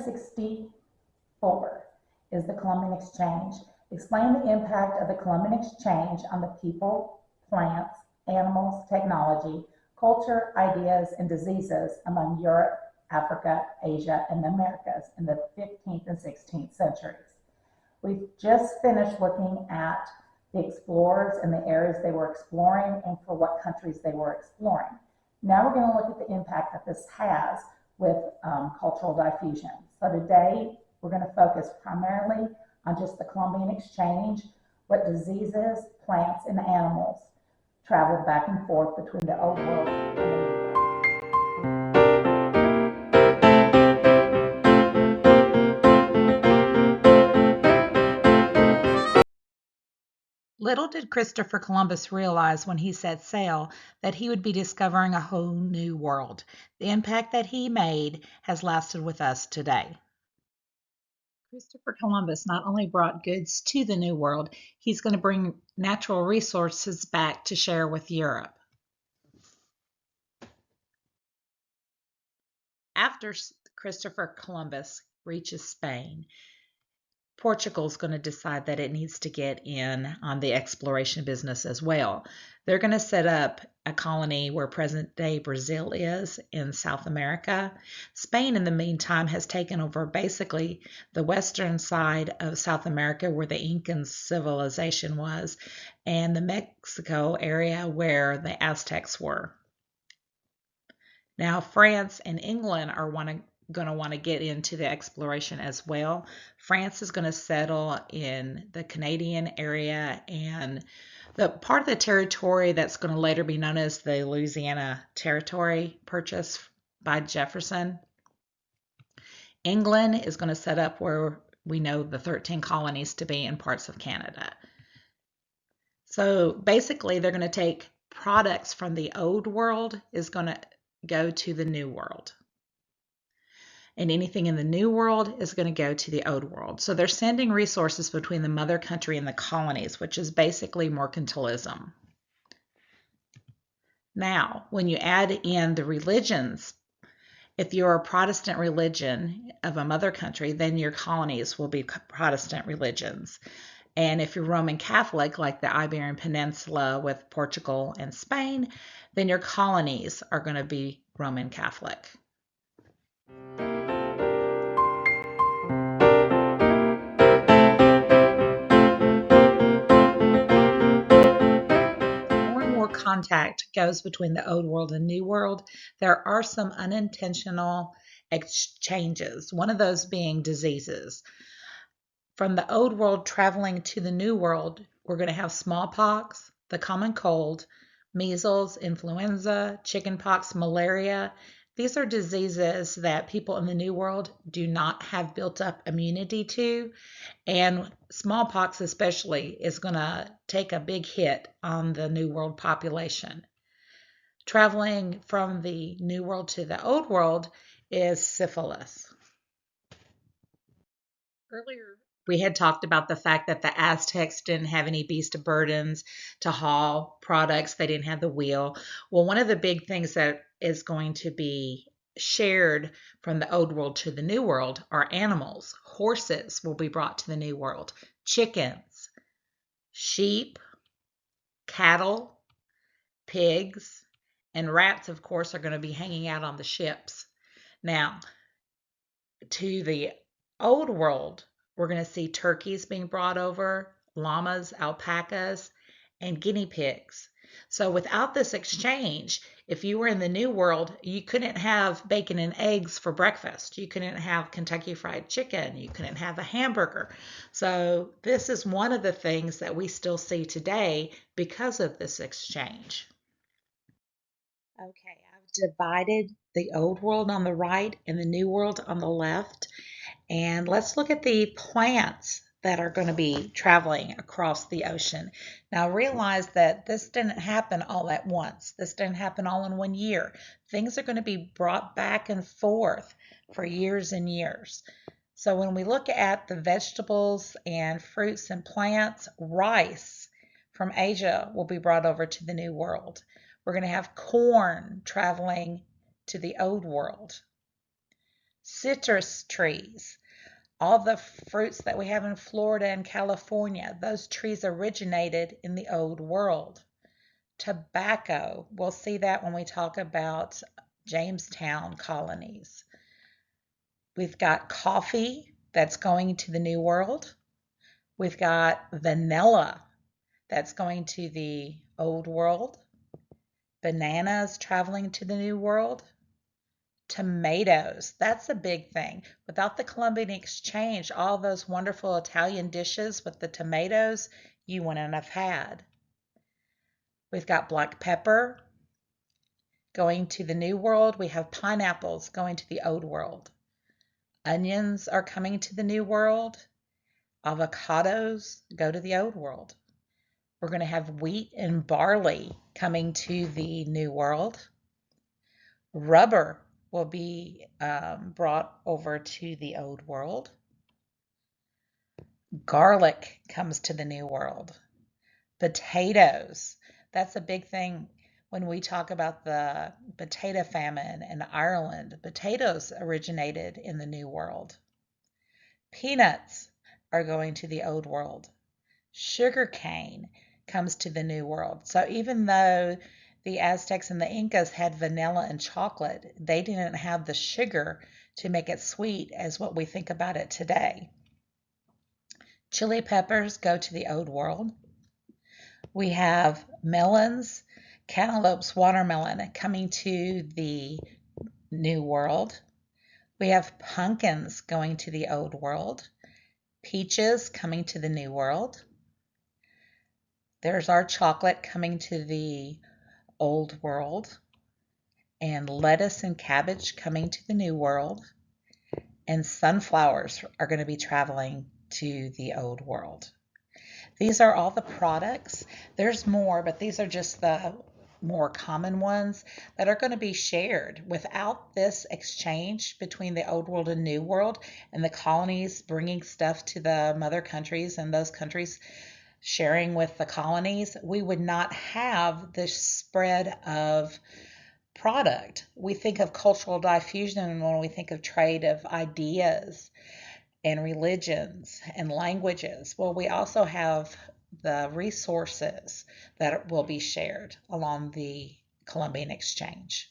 764 is the Columbian Exchange. Explain the impact of the Columbian Exchange on the people, plants, animals, technology, culture, ideas, and diseases among Europe, Africa, Asia, and the Americas in the 15th and 16th centuries. We've just finished looking at the explorers and the areas they were exploring and for what countries they were exploring. Now we're going to look at the impact that this has with cultural diffusion. So today we're going to focus primarily on just the Columbian Exchange, what diseases, plants, and animals traveled back and forth between the Old World and the New World. Little did Christopher Columbus realize when he set sail that he would be discovering a whole new world. The impact that he made has lasted with us today. Christopher Columbus not only brought goods to the New World, he's going to bring natural resources back to share with Europe. After Christopher Columbus reaches Spain, Portugal's going to decide that it needs to get in on the exploration business as well. They're going to set up a colony where present-day Brazil is in South America. Spain, in the meantime, has taken over basically the western side of South America where the Incan civilization was, and the Mexico area where the Aztecs were. Now, France and England are going to want to get into the exploration as well. France is going to settle in the Canadian area and the part of the territory that's going to later be known as the Louisiana Territory purchased by Jefferson. England is going to set up where we know the 13 colonies to be in parts of Canada. So basically, they're going to take products from the Old World is going to go to the New World. And anything in the New World is going to go to the Old World. So they're sending resources between the mother country and the colonies, which is basically mercantilism. Now, when you add in the religions, if you're a Protestant religion of a mother country, then your colonies will be Protestant religions. And if you're Roman Catholic, like the Iberian Peninsula with Portugal and Spain, then your colonies are going to be Roman Catholic. More and more contact goes between the Old World and New World. There are some unintentional exchanges, one of those being diseases. From the Old World traveling to the New World, we're going to have smallpox, the common cold, measles, influenza, chickenpox, malaria. These are diseases that people in the New World do not have built up immunity to, and smallpox especially is going to take a big hit on the New World population. Traveling from the New World to the Old World is syphilis. Earlier, we had talked about the fact that the Aztecs didn't have any beast of burdens to haul products. They didn't have the wheel. Well, one of the big things that is going to be shared from the Old World to the New World are animals. Horses will be brought to the New World. Chickens, sheep, cattle, pigs, and rats, of course, are going to be hanging out on the ships. Now, to the Old World, we're going to see turkeys being brought over, llamas, alpacas, and guinea pigs. So without this exchange, if you were in the New World, you couldn't have bacon and eggs for breakfast. You couldn't have Kentucky Fried Chicken. You couldn't have a hamburger. So this is one of the things that we still see today because of this exchange. Okay, I've divided the Old World on the right and the New World on the left. And let's look at the plants that are going to be traveling across the ocean. Now realize that this didn't happen all at once. This didn't happen all in 1 year. Things are going to be brought back and forth for years and years. So when we look at the vegetables and fruits and plants, rice from Asia will be brought over to the New World. We're going to have corn traveling to the Old World. citrus trees. All the fruits that we have in Florida and California, those trees originated in the Old World. Tobacco, we'll see that when we talk about Jamestown colonies. We've got coffee that's going to the New World. We've got vanilla that's going to the Old World. Bananas traveling to the New World. Tomatoes, that's a big thing. Without the Columbian Exchange, all those wonderful Italian dishes with the tomatoes, you wouldn't have had. We've got black pepper going to the New World. We have pineapples going to the Old World. Onions are coming to the New World. Avocados go to the Old World. We're going to have wheat and barley coming to the New World. Rubber will be brought over to the Old World. Garlic comes to the New World. Potatoes, that's a big thing when we talk about the potato famine in Ireland. Potatoes originated in the New World. Peanuts are going to the Old World. Sugarcane comes to the New World. So even though the Aztecs and the Incas had vanilla and chocolate, they didn't have the sugar to make it sweet as what we think about it today. Chili peppers go to the Old World. We have melons, cantaloupes, watermelon coming to the New World. We have pumpkins going to the Old World. Peaches coming to the New World. There's our chocolate coming to the Old World. And lettuce and cabbage coming to the New World. And sunflowers are going to be traveling to the Old World. These are all the products. There's more, but these are just the more common ones that are going to be shared. Without this exchange between the Old World and New World and the colonies bringing stuff to the mother countries and those countries sharing with the colonies, we would not have this spread of product. We think of cultural diffusion when we think of trade of ideas and religions and languages. Well, we also have the resources that will be shared along the Columbian Exchange.